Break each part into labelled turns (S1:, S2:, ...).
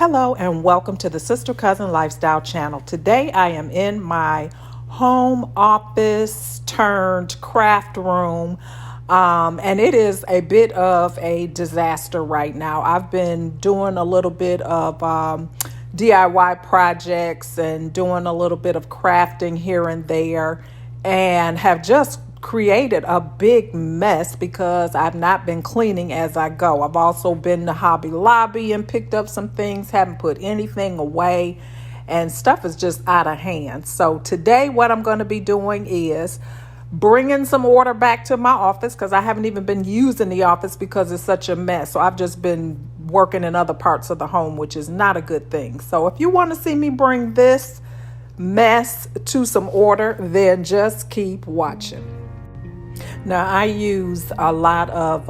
S1: Hello and welcome to the Sister Cousin Lifestyle channel. Today I am in my home office turned craft room and it is a bit of a disaster right now. I've been doing a little bit of DIY projects and doing a little bit of crafting here and there and have just created a big mess because I've not been cleaning as I go. I've also been to Hobby Lobby and picked up some things, haven't put anything away, and stuff is just out of hand. So today what I'm going to be doing is bringing some order back to my office because I haven't even been using the office because it's such a mess. So I've just been working in other parts of the home, which is not a good thing. So if you want to see me bring this mess to some order, then just keep watching. Now, I use a lot of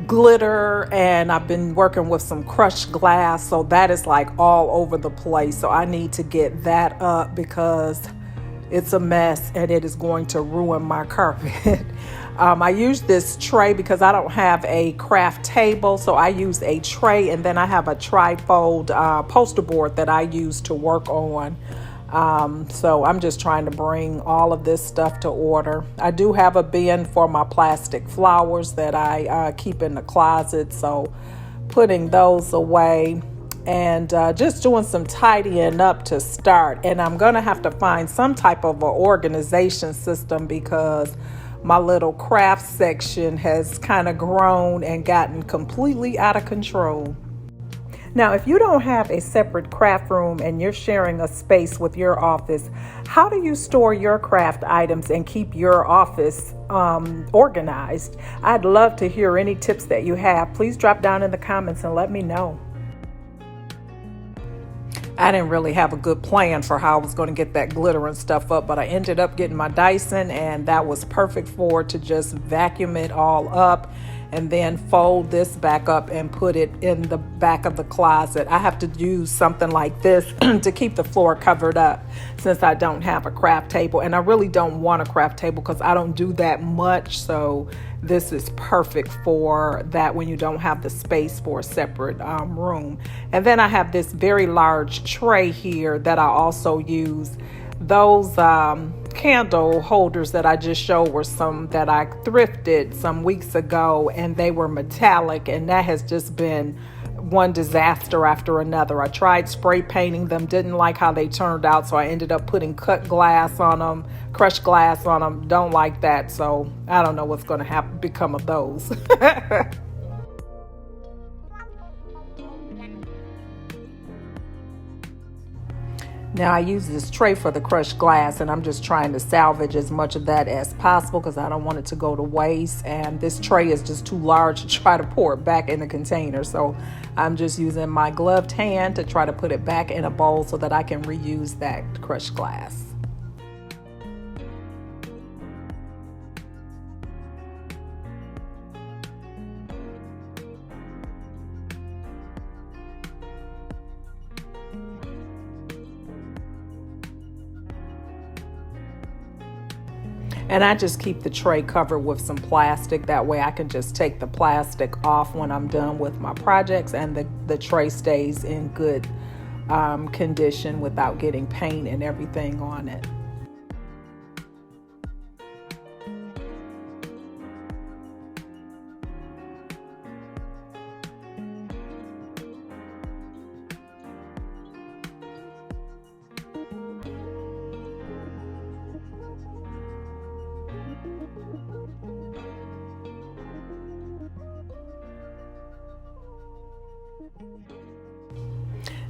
S1: glitter and I've been working with some crushed glass. So that is like all over the place. So I need to get that up because it's a mess and it is going to ruin my carpet. I use this tray because I don't have a craft table. So I use a tray and then I have a trifold poster board that I use to work on. So I'm just trying to bring all of this stuff to order. I do have a bin for my plastic flowers that I keep in the closet. So putting those away and just doing some tidying up to start. And I'm going to have to find some type of an organization system because my little craft section has kind of grown and gotten completely out of control. Now, if you don't have a separate craft room and you're sharing a space with your office, how do you store your craft items and keep your office organized? I'd love to hear any tips that you have. Please drop down in the comments and let me know. I didn't really have a good plan for how I was going to get that glitter and stuff up, but I ended up getting my Dyson and that was perfect for it to just vacuum it all up and then fold this back up and put it in the back of the closet. I have to use something like this to keep the floor covered up since I don't have a craft table. And I really don't want a craft table because I don't do that much. So this is perfect for that when you don't have the space for a separate room. And then I have this very large tray here that I also use. Those candle holders that I just showed were some that I thrifted some weeks ago and they were metallic and that has just been one disaster after another. I tried spray painting them, didn't like how they turned out, so I ended up putting cut glass on them, crushed glass on them. Don't like that, so I don't know what's going to become of those. Now I use this tray for the crushed glass and I'm just trying to salvage as much of that as possible because I don't want it to go to waste, and this tray is just too large to try to pour it back in the container. So I'm just using my gloved hand to try to put it back in a bowl so that I can reuse that crushed glass. And I just keep the tray covered with some plastic. That way I can just take the plastic off when I'm done with my projects and the tray stays in good condition without getting paint and everything on it.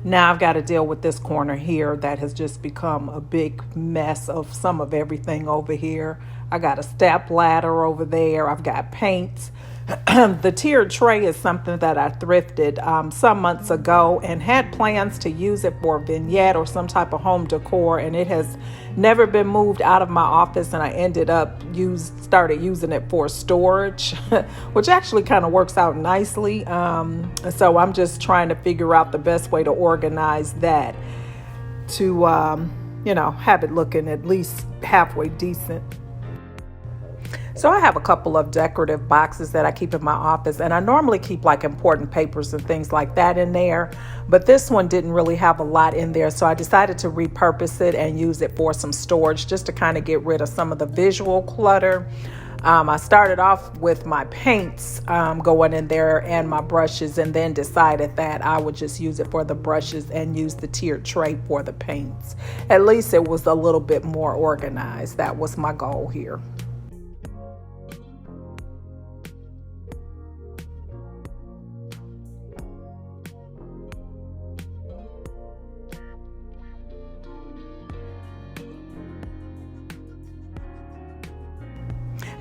S1: Now I've got to deal with this corner here that has just become a big mess of some of everything over here. I got a step ladder over there. I've got paints. The tiered tray is something that I thrifted some months ago and had plans to use it for a vignette or some type of home decor, and it has never been moved out of my office, and I ended up started using it for storage, which actually kind of works out nicely. So I'm just trying to figure out the best way to organize that to have it looking at least halfway decent. So I have a couple of decorative boxes that I keep in my office, and I normally keep like important papers and things like that in there. But this one didn't really have a lot in there, so I decided to repurpose it and use it for some storage just to kind of get rid of some of the visual clutter. I started off with my paints going in there and my brushes, and then decided that I would just use it for the brushes and use the tiered tray for the paints. At least it was a little bit more organized. That was my goal here.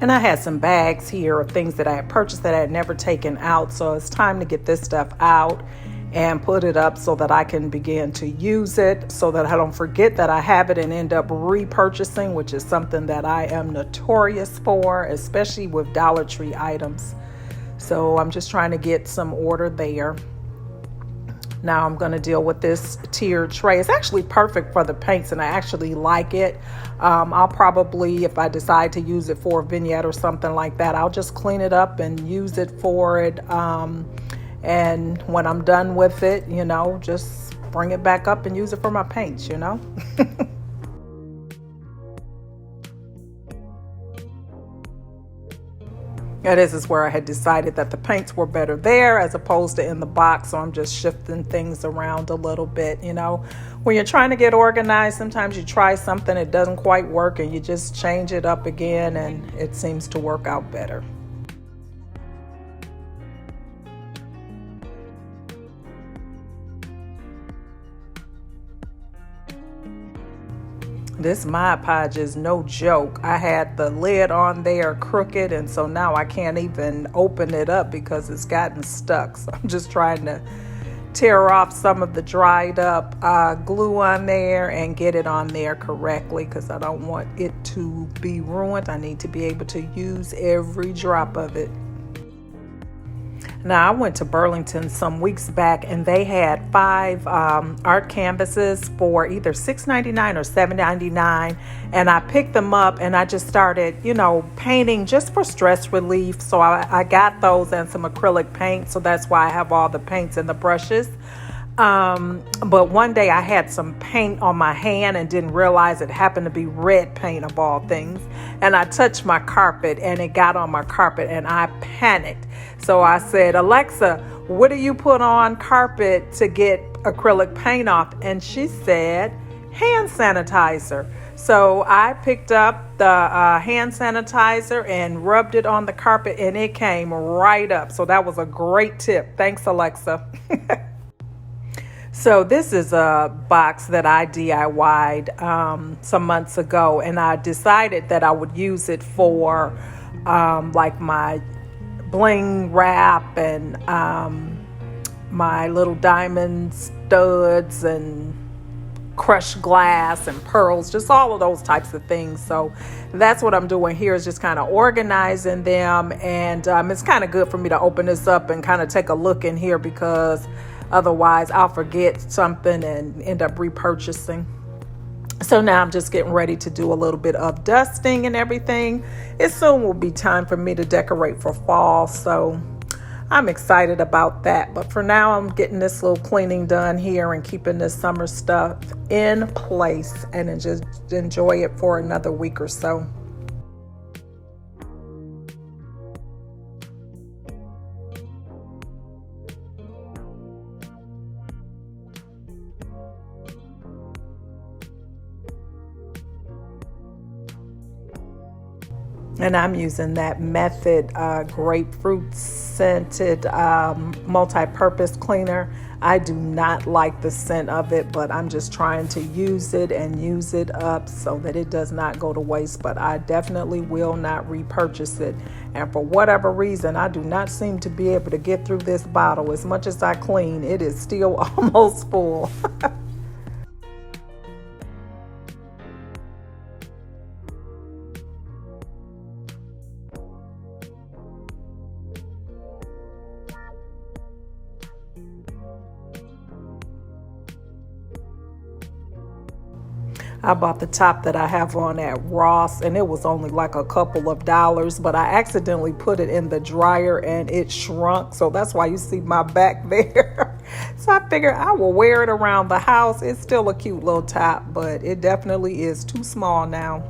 S1: And I had some bags here of things that I had purchased that I had never taken out. So it's time to get this stuff out and put it up so that I can begin to use it, so that I don't forget that I have it and end up repurchasing, which is something that I am notorious for, especially with Dollar Tree items. So I'm just trying to get some order there. Now I'm going to deal with this tiered tray. It's actually perfect for the paints, and I actually like it. I'll probably, if I decide to use it for a vignette or something like that, I'll just clean it up and use it for it. And when I'm done with it, just bring it back up and use it for my paints. Yeah, this is where I had decided that the paints were better there as opposed to in the box. So I'm just shifting things around a little bit. When you're trying to get organized, sometimes you try something, it doesn't quite work, and you just change it up again, and it seems to work out better. This Mod Podge is no joke. I had the lid on there crooked, and so now I can't even open it up because it's gotten stuck. So I'm just trying to tear off some of the dried up glue on there and get it on there correctly, because I don't want it to be ruined. I need to be able to use every drop of it. Now, I went to Burlington some weeks back, and they had 5 art canvases for either $6.99 or $7.99, and I picked them up and I just started, painting just for stress relief. So I got those and some acrylic paint, so that's why I have all the paints and the brushes. But one day I had some paint on my hand and didn't realize it happened to be red paint of all things. And I touched my carpet and it got on my carpet and I panicked. So I said, Alexa, what do you put on carpet to get acrylic paint off? And she said, hand sanitizer. So I picked up the hand sanitizer and rubbed it on the carpet and it came right up. So that was a great tip. Thanks, Alexa. So this is a box that I DIY'd some months ago, and I decided that I would use it for like my bling wrap and my little diamond studs and crushed glass and pearls, just all of those types of things. So that's what I'm doing here, is just kind of organizing them, and it's kind of good for me to open this up and kind of take a look in here, because otherwise I'll forget something and end up repurchasing. So now I'm just getting ready to do a little bit of dusting and everything. It soon will be time for me to decorate for fall, so I'm excited about that. But for now, I'm getting this little cleaning done here and keeping this summer stuff in place, and then just enjoy it for another week or so. And I'm using that Method grapefruit scented multi-purpose cleaner. I do not like the scent of it, but I'm just trying to use it and use it up so that it does not go to waste. But I definitely will not repurchase it. And for whatever reason, I do not seem to be able to get through this bottle. As much as I clean, it is still almost full. I bought the top that I have on at Ross, and it was only like a couple of dollars, but I accidentally put it in the dryer and it shrunk. So that's why you see my back there. So I figured I will wear it around the house. It's still a cute little top, but it definitely is too small now.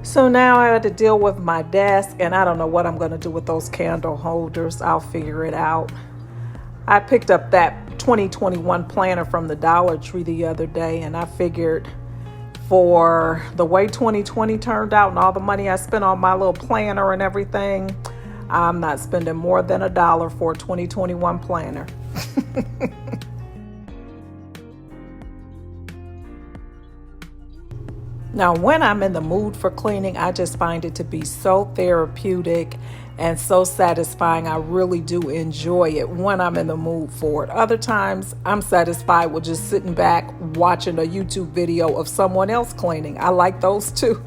S1: So now I had to deal with my desk, and I don't know what I'm going to do with those candle holders. I'll figure it out. I picked up that 2021 planner from the Dollar Tree the other day, and I figured for the way 2020 turned out and all the money I spent on my little planner and everything, I'm not spending more than $1 for a 2021 planner. Now, when I'm in the mood for cleaning, I just find it to be so therapeutic and so satisfying. I really do enjoy it when I'm in the mood for it. Other times, I'm satisfied with just sitting back watching a YouTube video of someone else cleaning. I like those too.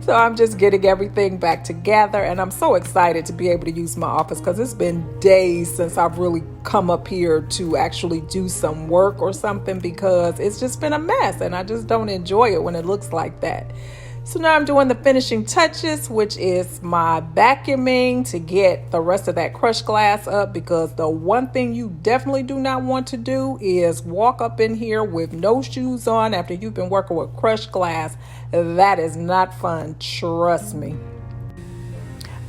S1: So I'm just getting everything back together, and I'm so excited to be able to use my office because it's been days since I've really come up here to actually do some work or something, because it's just been a mess and I just don't enjoy it when it looks like that. So now I'm doing the finishing touches, which is my vacuuming to get the rest of that crushed glass up, because the one thing you definitely do not want to do is walk up in here with no shoes on after you've been working with crushed glass. That is not fun, trust me.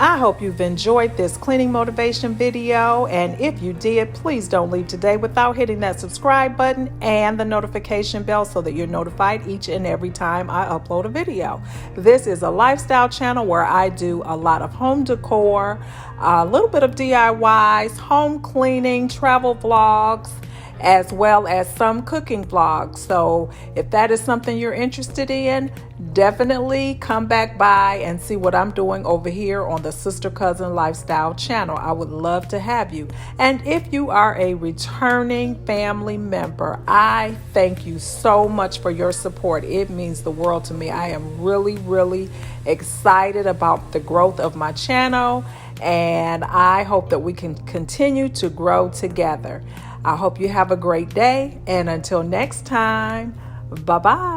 S1: I hope you've enjoyed this cleaning motivation video, and if you did, please don't leave today without hitting that subscribe button and the notification bell so that you're notified each and every time I upload a video. This is a lifestyle channel where I do a lot of home decor, a little bit of DIYs, home cleaning, travel vlogs, as well as some cooking vlogs. So if that is something you're interested in, definitely come back by and see what I'm doing over here on the Sister Cousin Lifestyle channel. I would love to have you. And if you are a returning family member, I thank you so much for your support. It means the world to me. I am really, really excited about the growth of my channel, and I hope that we can continue to grow together. I hope you have a great day, and until next time, bye-bye.